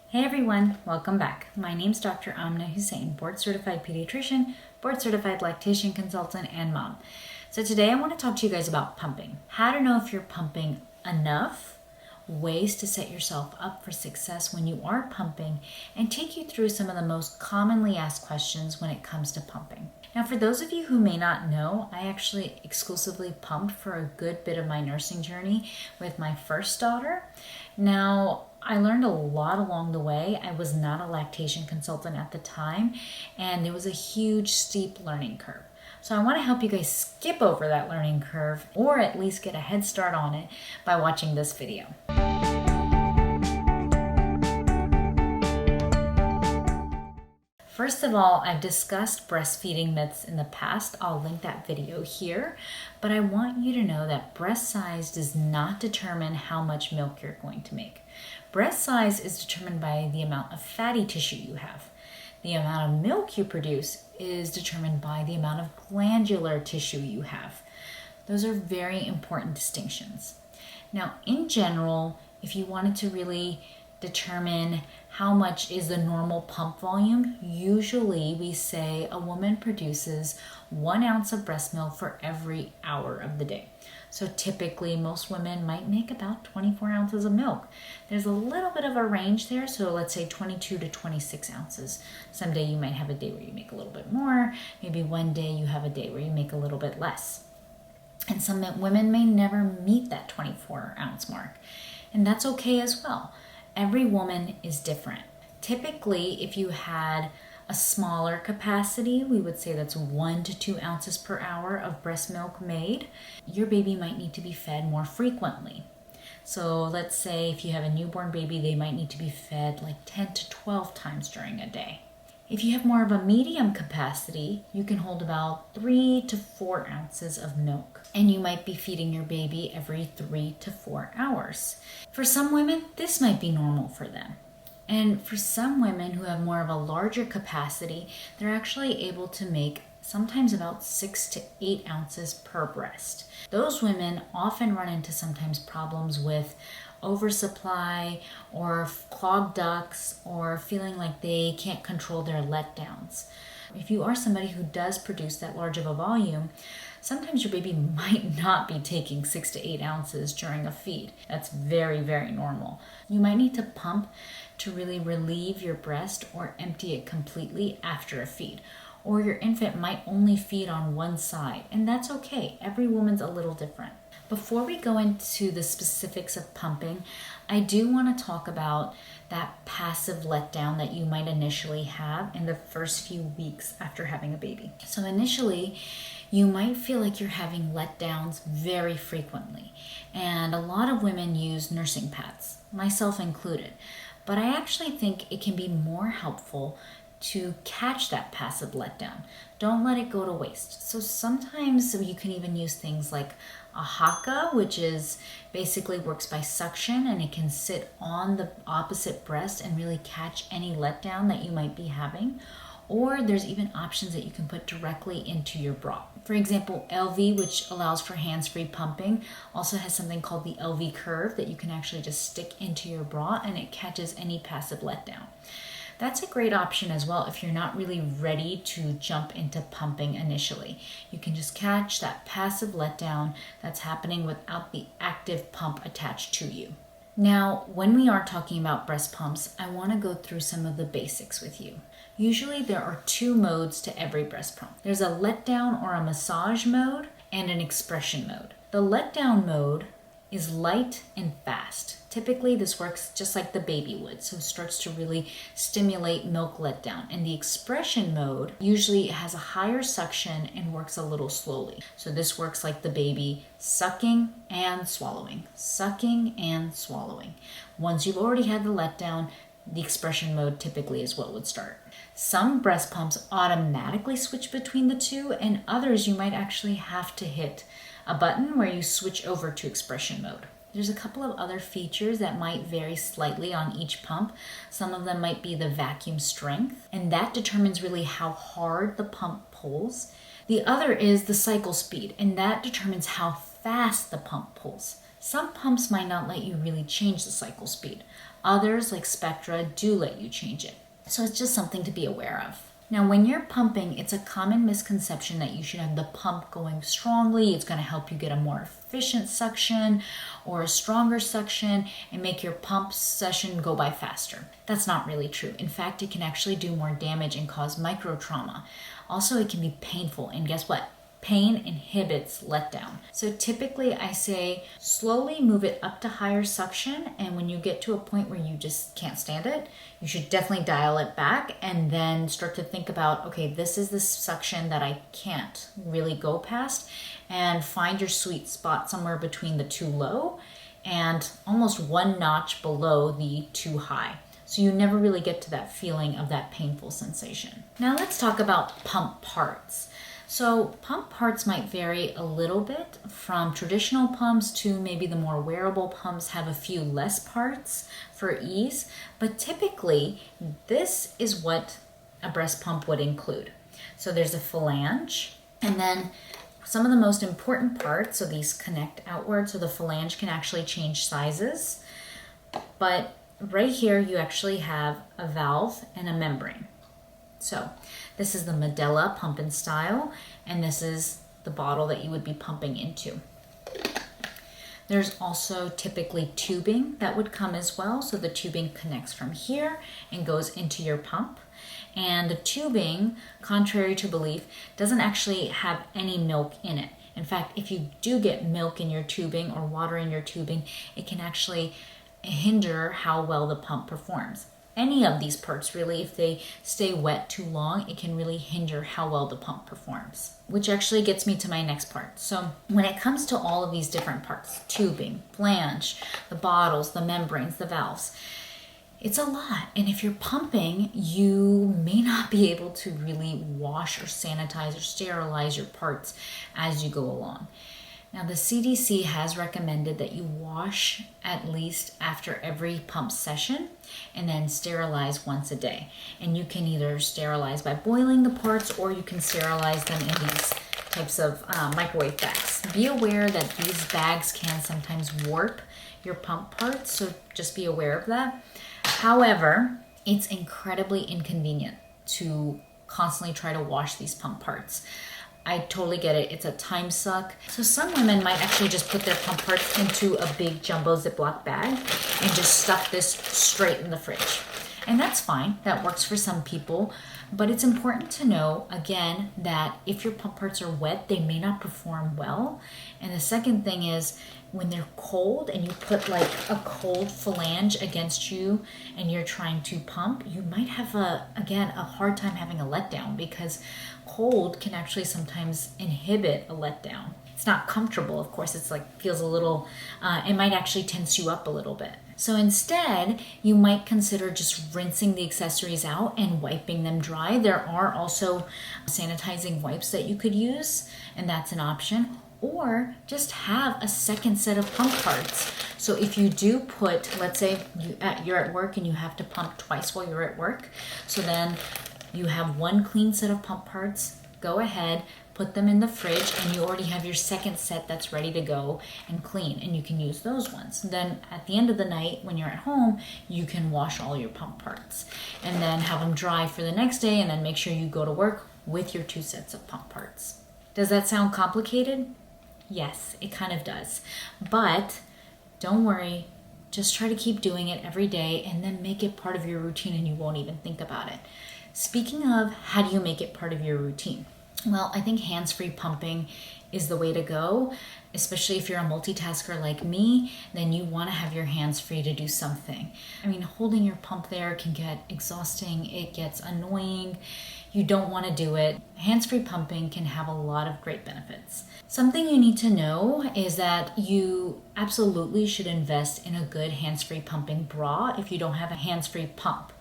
Hey everyone, welcome back. My name's Dr. Amna Husain, board certified pediatrician, board certified lactation consultant, and mom. So today I want to talk to you guys about pumping. How to know if you're pumping enough, ways to set yourself up for success when you are pumping, and take you through some of the most commonly asked questions when it comes to pumping. Now, for those of you who may not know, I actually exclusively pumped for a good bit of my nursing journey with my first daughter. Now, I learned a lot along the way. I was not a lactation consultant at the time, and there was a huge steep learning curve. So I want to help you guys skip over that learning curve, or at least get a head start on it by watching this video. First of all, I've discussed breastfeeding myths in the past. I'll link that video here, but I want you to know that breast size does not determine how much milk you're going to make. Breast size is determined by the amount of fatty tissue you have. The amount of milk you produce is determined by the amount of glandular tissue you have. Those are very important distinctions. Now, in general, if you wanted to really determine how much is the normal pump volume, usually we say a woman produces 1 ounce of breast milk for every hour of the day. So typically most women might make about 24 ounces of milk. There's a little bit of a range there, so let's say 22 to 26 ounces. Someday you might have a day where you make a little bit more, maybe one day you have a day where you make a little bit less. And some women may never meet that 24 ounce mark, and that's okay as well. Every woman is different. Typically, if you had a smaller capacity, we would say that's 1 to 2 ounces per hour of breast milk made, your baby might need to be fed more frequently. So let's say if you have a newborn baby, they might need to be fed like 10 to 12 times during a day. If you have more of a medium capacity, you can hold about 3 to 4 ounces of milk, and you might be feeding your baby every 3 to 4 hours. For some women, this might be normal for them. And for some women who have more of a larger capacity, they're actually able to make sometimes about 6 to 8 ounces per breast. Those women often run into sometimes problems with oversupply or clogged ducts or feeling like they can't control their letdowns. If you are somebody who does produce that large of a volume, sometimes your baby might not be taking 6 to 8 ounces during a feed. That's very, very normal. You might need to pump to really relieve your breast or empty it completely after a feed. Or your infant might only feed on one side, and that's okay. Every woman's a little different. Before we go into the specifics of pumping, I do want to talk about that passive letdown that you might initially have in the first few weeks after having a baby. So initially, you might feel like you're having letdowns very frequently. And a lot of women use nursing pads, myself included. But I actually think it can be more helpful to catch that passive letdown. Don't let it go to waste. So sometimes you can even use things like a haka, which is basically works by suction, and it can sit on the opposite breast and really catch any letdown that you might be having. Or there's even options that you can put directly into your bra. For example, LV, which allows for hands-free pumping, also has something called the LV curve that you can actually just stick into your bra and it catches any passive letdown. That's a great option as well if you're not really ready to jump into pumping initially. You can just catch that passive letdown that's happening without the active pump attached to you. Now, when we are talking about breast pumps, I want to go through some of the basics with you. Usually there are 2 modes to every breast pump. There's a letdown or a massage mode and an expression mode. The letdown mode is light and fast. Typically this works just like the baby would, so it starts to really stimulate milk letdown. And the expression mode usually has a higher suction and works a little slowly. So this works like the baby, sucking and swallowing, sucking and swallowing. Once you've already had the letdown, the expression mode typically is what would start. Some breast pumps automatically switch between the two, and others you might actually have to hit a button where you switch over to expression mode. There's a couple of other features that might vary slightly on each pump. Some of them might be the vacuum strength, and that determines really how hard the pump pulls. The other is the cycle speed, and that determines how fast the pump pulls. Some pumps might not let you really change the cycle speed. Others, like Spectra, do let you change it. So it's just something to be aware of. Now, when you're pumping, it's a common misconception that you should have the pump going strongly. It's going to help you get a more efficient suction or a stronger suction and make your pump session go by faster. That's not really true. In fact, it can actually do more damage and cause micro trauma. Also, it can be painful. And guess what? Pain inhibits letdown. So typically I say slowly move it up to higher suction, and when you get to a point where you just can't stand it, you should definitely dial it back and then start to think about, okay, this is the suction that I can't really go past, and find your sweet spot somewhere between the too low and almost one notch below the too high. So you never really get to that feeling of that painful sensation. Now let's talk about pump parts. So pump parts might vary a little bit from traditional pumps to maybe the more wearable pumps have a few less parts for ease, but typically this is what a breast pump would include. So there's a phalange, and then some of the most important parts, so these connect outward, so the phalange can actually change sizes, but right here you actually have a valve and a membrane. So this is the Medela pump and style, and this is the bottle that you would be pumping into. There's also typically tubing that would come as well. So the tubing connects from here and goes into your pump. And the tubing, contrary to belief, doesn't actually have any milk in it. In fact, if you do get milk in your tubing or water in your tubing, it can actually hinder how well the pump performs. Any of these parts really, if they stay wet too long, it can really hinder how well the pump performs. Which actually gets me to my next part. So when it comes to all of these different parts, tubing, flange, the bottles, the membranes, the valves, it's a lot. And if you're pumping, you may not be able to really wash or sanitize or sterilize your parts as you go along. Now, the CDC has recommended that you wash at least after every pump session and then sterilize once a day. And you can either sterilize by boiling the parts, or you can sterilize them in these types of microwave bags. Be aware that these bags can sometimes warp your pump parts, so just be aware of that. However, it's incredibly inconvenient to constantly try to wash these pump parts. I totally get it. It's a time suck. So some women might actually just put their pump parts into a big jumbo Ziploc bag and just stuff this straight in the fridge. And that's fine. That works for some people. But it's important to know, again, that if your pump parts are wet, they may not perform well. And the second thing is, when they're cold and you put like a cold phalange against you and you're trying to pump, you might have a hard time having a letdown, because cold can actually sometimes inhibit a letdown. It's not comfortable, of course. It's like feels a little, it might actually tense you up a little bit. So instead, you might consider just rinsing the accessories out and wiping them dry. There are also sanitizing wipes that you could use, and that's an option. Or just have a second set of pump parts. So if you do put, let's say you're at work and you have to pump twice while you're at work, so then you have one clean set of pump parts, go ahead, put them in the fridge, and you already have your second set that's ready to go and clean, and you can use those ones. Then at the end of the night, when you're at home, you can wash all your pump parts and then have them dry for the next day, and then make sure you go to work with your 2 sets of pump parts. Does that sound complicated? Yes, it kind of does. But don't worry, just try to keep doing it every day and then make it part of your routine, and you won't even think about it. Speaking of, how do you make it part of your routine? Well, I think hands-free pumping is the way to go, especially if you're a multitasker like me, then you want to have your hands free to do something. I mean, holding your pump there can get exhausting. It gets annoying. You don't want to do it. Hands-free pumping can have a lot of great benefits. Something you need to know is that you absolutely should invest in a good hands-free pumping bra if you don't have a hands-free pump.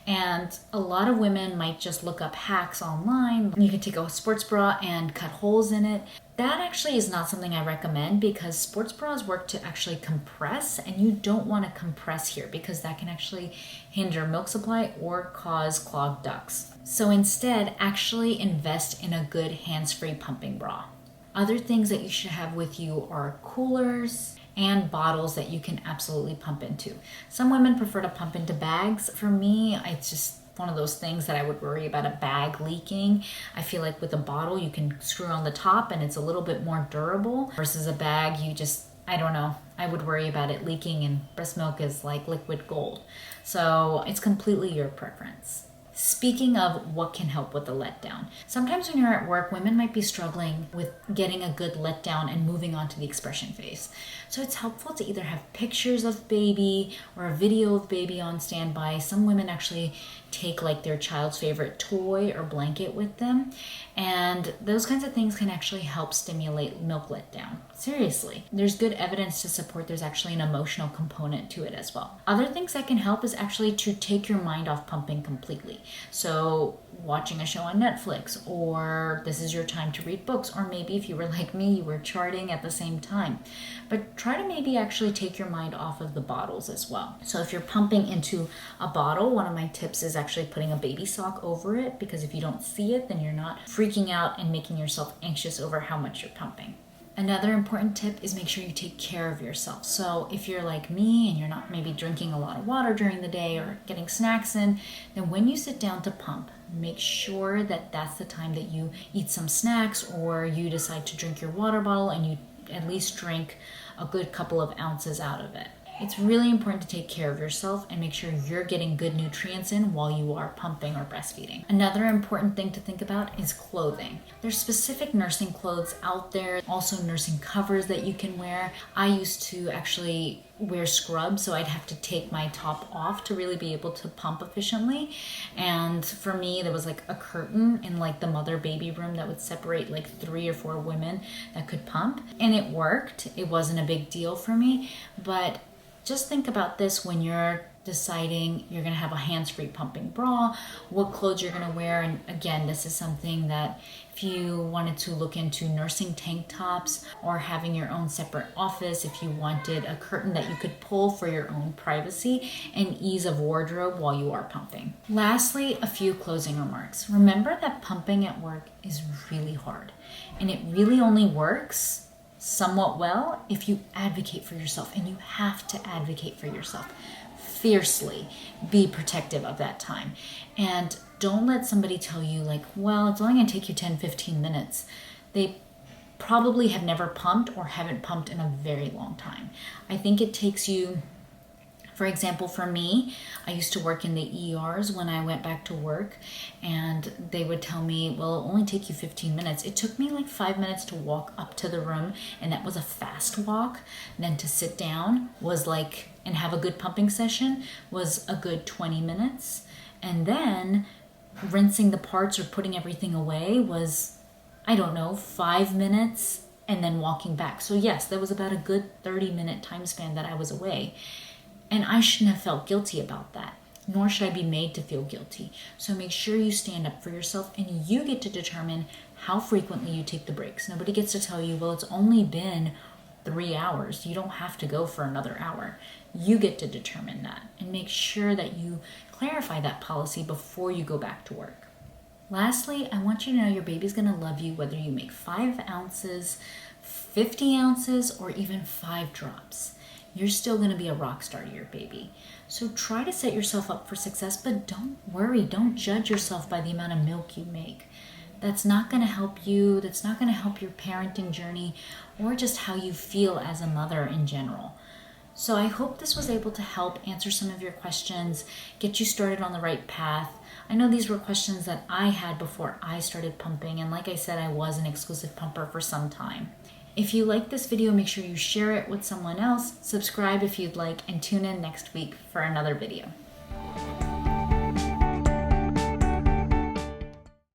And a lot of women might just look up hacks online. You can take a sports bra and cut holes in it. That actually is not something I recommend, because sports bras work to actually compress, and you don't want to compress here because that can actually hinder milk supply or cause clogged ducts. So instead, actually invest in a good hands-free pumping bra. Other things that you should have with you are coolers and bottles that you can absolutely pump into. Some women prefer to pump into bags. For me, it's just one of those things that I would worry about a bag leaking. I feel like with a bottle, you can screw on the top and it's a little bit more durable versus a bag, I don't know. I would worry about it leaking, and breast milk is like liquid gold. So it's completely your preference. Speaking of what can help with the letdown, sometimes when you're at work, women might be struggling with getting a good letdown and moving on to the expression phase. So it's helpful to either have pictures of baby or a video of baby on standby. Some women actually take like their child's favorite toy or blanket with them, and those kinds of things can actually help stimulate milk letdown. Seriously, there's good evidence to support there's actually an emotional component to it as well. Other things that can help is actually to take your mind off pumping completely. So watching a show on Netflix, or this is your time to read books, or maybe if you were like me, you were charting at the same time. But try to maybe actually take your mind off of the bottles as well. So if you're pumping into a bottle, one of my tips is actually putting a baby sock over it, because if you don't see it, then you're not freaking out and making yourself anxious over how much you're pumping. Another important tip is make sure you take care of yourself. So if you're like me and you're not maybe drinking a lot of water during the day or getting snacks in, then when you sit down to pump, make sure that that's the time that you eat some snacks, or you decide to drink your water bottle and you at least drink a good couple of ounces out of it. It's really important to take care of yourself and make sure you're getting good nutrients in while you are pumping or breastfeeding. Another important thing to think about is clothing. There's specific nursing clothes out there, also nursing covers that you can wear. I used to actually wear scrubs, so I'd have to take my top off to really be able to pump efficiently. And for me, there was like a curtain in like the mother baby room that would separate like 3 or 4 women that could pump, and it worked. It wasn't a big deal for me, but just think about this when you're deciding you're going to have a hands-free pumping bra, what clothes you're going to wear. And again, this is something that if you wanted to look into nursing tank tops, or having your own separate office, if you wanted a curtain that you could pull for your own privacy and ease of wardrobe while you are pumping. Lastly, a few closing remarks. Remember that pumping at work is really hard, and it really only works somewhat well if you advocate for yourself, and you have to advocate for yourself fiercely. Be protective of that time, and don't let somebody tell you like, well, it's only going to take you 10-15 minutes. They probably have never pumped or haven't pumped in a very long time. I think it takes you, for example, for me, I used to work in the ERs when I went back to work, and they would tell me, well, it'll only take you 15 minutes. It took me like 5 minutes to walk up to the room, and that was a fast walk. And then to sit down was like, and have a good pumping session was a good 20 minutes. And then rinsing the parts or putting everything away was, I don't know, 5 minutes, and then walking back. So yes, that was about a good 30-minute time span that I was away. And I shouldn't have felt guilty about that, nor should I be made to feel guilty. So make sure you stand up for yourself, and you get to determine how frequently you take the breaks. Nobody gets to tell you, well, it's only been 3 hours. You don't have to go for another hour. You get to determine that, and make sure that you clarify that policy before you go back to work. Lastly, I want you to know your baby's going to love you whether you make 5 ounces, 50 ounces, or even 5 drops. You're still going to be a rock star to your baby. So try to set yourself up for success, but don't worry. Don't judge yourself by the amount of milk you make. That's not going to help you. That's not going to help your parenting journey, or just how you feel as a mother in general. So I hope this was able to help answer some of your questions, get you started on the right path. I know these were questions that I had before I started pumping, and like I said, I was an exclusive pumper for some time. If you like this video, make sure you share it with someone else, subscribe if you'd like, and tune in next week for another video.